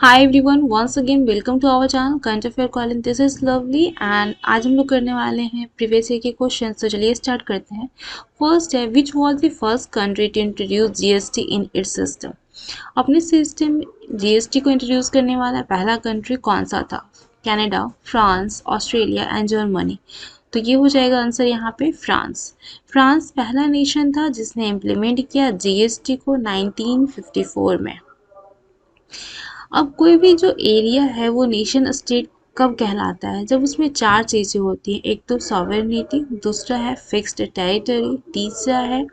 Hi everyone, once again welcome to our channel current affair calling. This is Lovely and आज हम लोग करने वाले हैं प्रीवियस ईयर के क्वेश्चन। तो चलिए स्टार्ट करते हैं। फर्स्ट है, which was the first country to introduce GST in its system. अपने सिस्टम में जीएसटी को इंट्रोड्यूस करने वाला पहला कंट्री कौन सा था? Canada, France, Australia and Germany. तो ये हो जाएगा आंसर यहाँ पे फ्रांस। फ्रांस पहला नेशन था जिसने इम्प्लीमेंट किया जीएसटी को 1954 में। अब कोई भी जो एरिया है वो नेशन स्टेट कब कहलाता है? जब उसमें चार चीज़ें होती हैं। एक तो सॉवरेनिटी, दूसरा है फिक्स्ड टेरिटरी, तीसरा है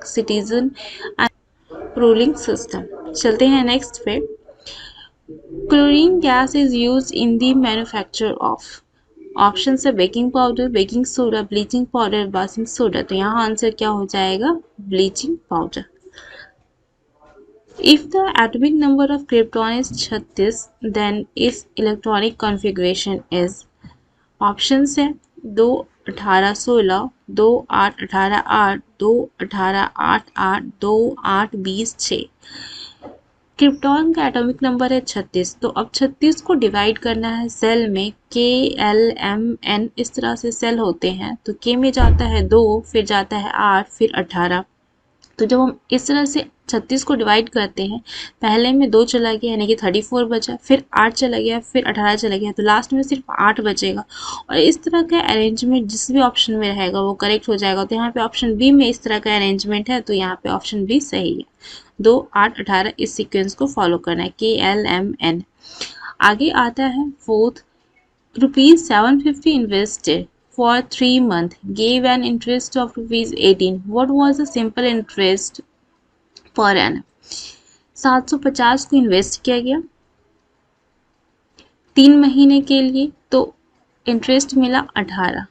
सिटीजन एंड रूलिंग सिस्टम। चलते हैं नेक्स्ट पे। Chlorine gas is use in the manufacture of. Option है baking powder, baking soda, bleaching powder, baking soda. तो यहाँ आंसर क्या हो जाएगा? Bleaching powder. If the atomic number of krypton is 36, then its electronic configuration is। Options है 2 18 16, 2 8 18 8, 2 18 8 8, 2 8 20 6। Krypton का atomic number है 36। तो अब 36 को डिवाइड करना है सेल में। के एल एम एन इस तरह से सेल होते हैं। तो के में जाता है 2, फिर जाता है 8, फिर 18। तो जब हम इस तरह से 36 को डिवाइड करते हैं, पहले में 2 चला गया यानी कि 34 बचा, फिर 8 चला गया, फिर 18 चला गया, तो लास्ट में सिर्फ 8 बचेगा। और इस तरह का अरेंजमेंट जिस भी ऑप्शन में रहेगा वो करेक्ट हो जाएगा। तो यहाँ पे ऑप्शन बी में इस तरह का अरेंजमेंट है, तो यहाँ पे ऑप्शन बी सही है। 2 8 18 इस सीक्वेंस को फॉलो करना है, KLMN। आगे आता है fourth. ₹750 invested for 3 months gave an interest of ₹18. What was the simple interest per annum? 750 को इन्वेस्ट किया गया 3 महीने के लिए, तो इंटरेस्ट मिला 18।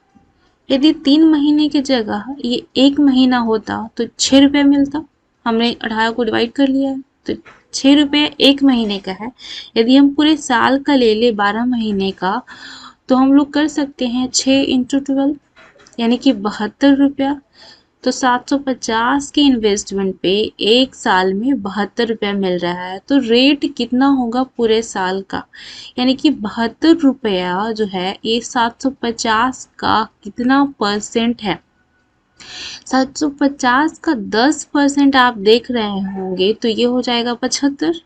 यदि 3 महीने की जगह ये 1 महीना होता तो 6 रुपये मिलता। हमने 18 को डिवाइड कर लिया है, तो 6 रुपये 1 महीने का है। यदि हम पूरे साल का ले ले 12 महीने का, तो हम लोग कर सकते हैं 6 इंटू 12 यानी कि 72 रुपया। तो 750 के इन्वेस्टमेंट पे एक साल में 72 रुपया मिल रहा है। तो रेट कितना होगा पूरे साल का? यानी कि 72 रुपया जो है ये 750 का कितना परसेंट है? 750 का 10% आप देख रहे होंगे, तो ये हो जाएगा 75।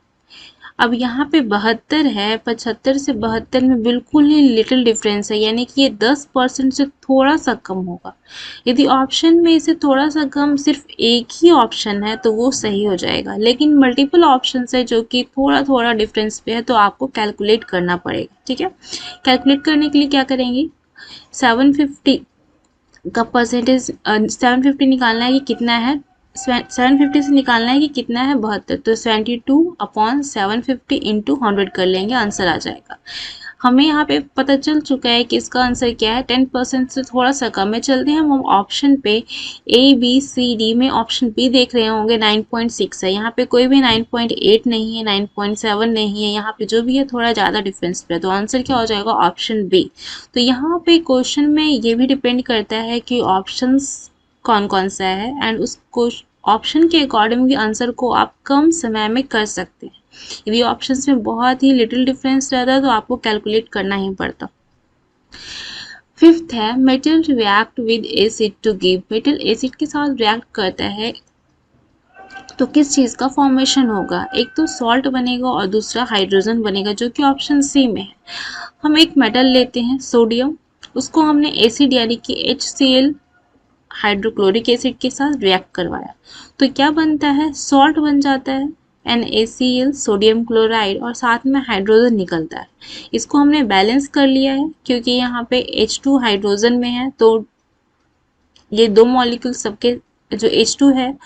अब यहाँ पे 72 है, 75 से 72 में बिल्कुल ही लिटिल डिफरेंस है, यानी कि ये 10% से थोड़ा सा कम होगा। यदि ऑप्शन में इसे थोड़ा सा कम सिर्फ एक ही ऑप्शन है तो वो सही हो जाएगा, लेकिन मल्टीपल ऑप्शन है जो कि थोड़ा थोड़ा डिफरेंस पे है, तो आपको कैलकुलेट करना पड़ेगा। ठीक है, कैलकुलेट करने के लिए क्या करेंगे? 750 का परसेंटेज 750 निकालना है कि कितना है, 750 से निकालना है कि कितना है 72। तो 72/750 इंटू 100 कर लेंगे, आंसर आ जाएगा। हमें यहाँ पे पता चल चुका है कि इसका आंसर क्या है, 10% से थोड़ा सा कम है। चलते हैं हम ऑप्शन पे। ABCD में ऑप्शन बी देख रहे होंगे 9.6 है। यहाँ पे कोई भी 9.8 नहीं है, 9.7 नहीं है, यहाँ पे जो भी है थोड़ा ज़्यादा डिफरेंस पे। तो आंसर क्या हो जाएगा? Option B. तो यहाँ पे क्वेश्चन में ये भी डिपेंड करता है कि ऑप्शंस कौन कौन सा है, एंड उस ऑप्शन के अकॉर्डिंग भी आंसर को आप कम समय में कर सकते हैं। यदि ऑप्शंस में बहुत ही लिटिल डिफरेंस रहता है तो आपको कैलकुलेट करना ही पड़ता। फिफ्थ है, metal react with acid to give. Metal acid के साथ रिएक्ट करता है तो किस चीज़ का फॉर्मेशन होगा? एक तो सॉल्ट बनेगा और दूसरा हाइड्रोजन बनेगा, जो कि ऑप्शन सी में है। हम एक मेटल लेते हैं सोडियम, उसको हमने एसिड यानी कि HCl हाइड्रोक्लोरिक एसिड के साथ रिएक्ट करवाया, तो क्या बनता है? सॉल्ट बन जाता है NaCl, सोडियम क्लोराइड, और साथ में हाइड्रोजन निकलता है। इसको हमने बैलेंस कर लिया है क्योंकि यहाँ पे H2 हाइड्रोजन में है, तो ये दो मॉलिक्यूल सबके जो H2 है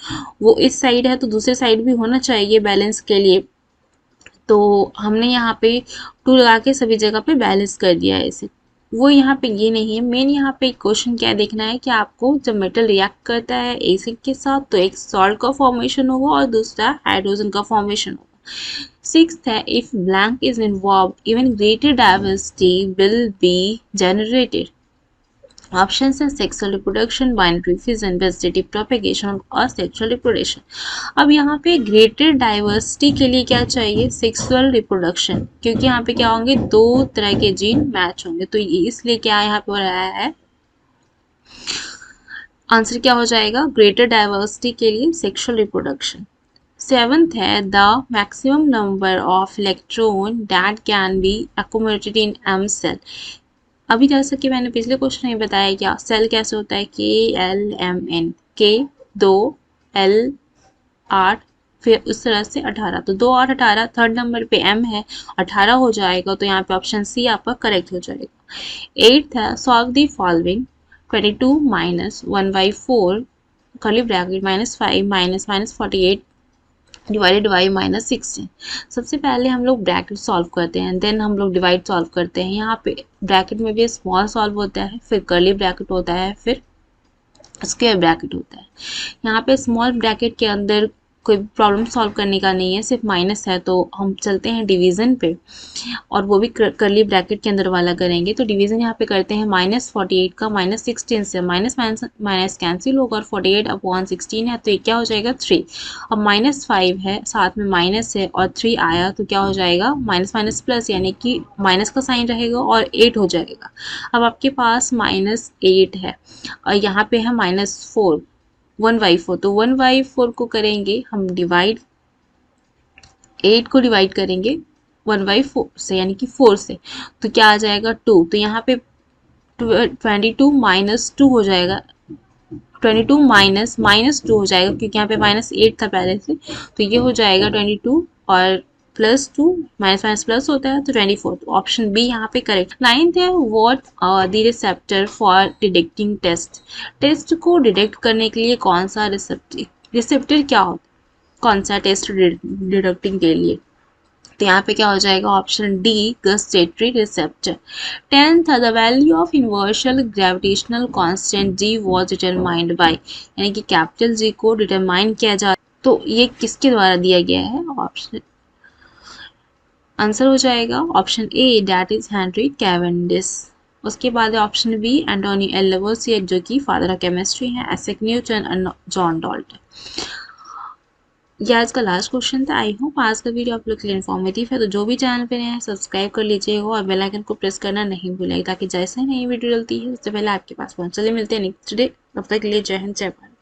वो इस साइड है, तो दूसरे साइड भी होना चाहिए बैलेंस के लिए। तो हमने यहाँ पे 2 लगा के सभी जगह पे बैलेंस कर दिया है इसे। वो यहाँ पे ये नहीं है मेन। यहाँ पे क्वेश्चन क्या देखना है कि आपको जब मेटल रिएक्ट करता है एसिड के साथ तो एक सॉल्ट का फॉर्मेशन होगा और दूसरा हाइड्रोजन का फॉर्मेशन होगा। सिक्स्थ है, if blank is involve even greater diversity will be generated. Option है sexual reproduction, binary fission, vegetative propagation और सेक्सुअल रिप्रोडक्शन। अब यहाँ पे ग्रेटर डाइवर्सिटी के लिए क्या चाहिए, सेक्सुअल रिप्रोडक्शन, क्योंकि यहाँ पे क्या होंगे, दो तरह के जीन मैच होंगे, तो इसलिए क्या यहाँ पे हो रहा है, आंसर क्या हो जाएगा, ग्रेटर डाइवर्सिटी के लिए सेक्सुअल रिप्रोडक्शन। सेवंथ है the maximum number of electron that can be accommodated in M shell. अभी जैसा कि मैंने पिछले क्वेश्चन में बताया, क्या सेल कैसे होता है, KLMN, के 2 L 8 फिर उस तरह से 18, तो 2 और 18, थर्ड नंबर पे M है, 18 हो जाएगा, तो यहाँ पे ऑप्शन सी आपका करेक्ट हो जाएगा। एट्थ है solve the following, 22 minus 1/4 curly bracket -5 minus -48 divided by -16। सबसे पहले हम लोग ब्रैकेट सॉल्व करते हैं, देन हम लोग डिवाइड सॉल्व करते हैं। यहाँ पे ब्रैकेट में भी स्मॉल सॉल्व होता है, फिर कर्ली ब्रैकेट होता है, फिर स्क्वायर ब्रैकेट होता है। यहाँ पे स्मॉल ब्रैकेट के अंदर कोई प्रॉब्लम सॉल्व करने का नहीं है, सिर्फ माइनस है, तो हम चलते हैं डिवीज़न पे, और वो भी कर्ली ब्रैकेट के अंदर वाला करेंगे। तो डिवीज़न यहाँ पे करते हैं -48 का -16 से, माइनस माइनस माइनस कैंसिल होगा, और 48/16 है, तो ये क्या हो जाएगा 3। अब -5 है, साथ में माइनस है और 3 आया, तो क्या हो जाएगा, माइनस माइनस प्लस, यानी कि माइनस का साइन रहेगा और 8 हो जाएगा। अब आपके पास -8 है और यहाँ पे है -4, 1/4, तो 1/4 को करेंगे हम डिवाइड, 8 को डिवाइड करेंगे 1/4 से, यानी कि 4 से, तो क्या आ जाएगा 2। तो यहाँ पे 22 -2 हो जाएगा, 22 माइनस -2 हो जाएगा, क्योंकि यहाँ पे -8 था पहले से, तो ये हो जाएगा 22 और +2, माइनस माइनस प्लस होता है, तो 24, तो ऑप्शन बी यहाँ पे करेक्ट। नाइन्थ है what the receptor for detecting taste, taste को डिटेक्ट करने के लिए कौन सा रिसेप्टर क्या होता है, कौन सा टेस्ट डिटेक्टिंग के लिए, तो यहाँ पे क्या हो जाएगा, option D gustatory receptor. Tenth the value of universal gravitational constant ji was determined by, यानी कि कैपिटल जी को डिटरमाइन किया जा, तो ये किसके द्वारा दिया गया है, ऑप्शन आंसर हो जाएगा option A that is Henry Cavendish. उसके बाद है option B Antoine L Lavoisier, जो कि फादर ऑफ केमिस्ट्री हैं, आइजैक न्यूटन और जॉन डाल्टन। ये आज का लास्ट क्वेश्चन था। आई होप आज का वीडियो आप लोग के लिए इन्फॉर्मेटिव है, तो जो भी चैनल पे नए हैं सब्सक्राइब कर लीजिएगा और बेल आइकन को प्रेस करना नहीं भूलिएगा, ताकि जैसे ही नई वीडियो डलती है उससे पहले आपके पास पहुंच। चलिए मिलते हैं नेक्स्ट डे, तब तक के लिए जय हिंद जय भारत।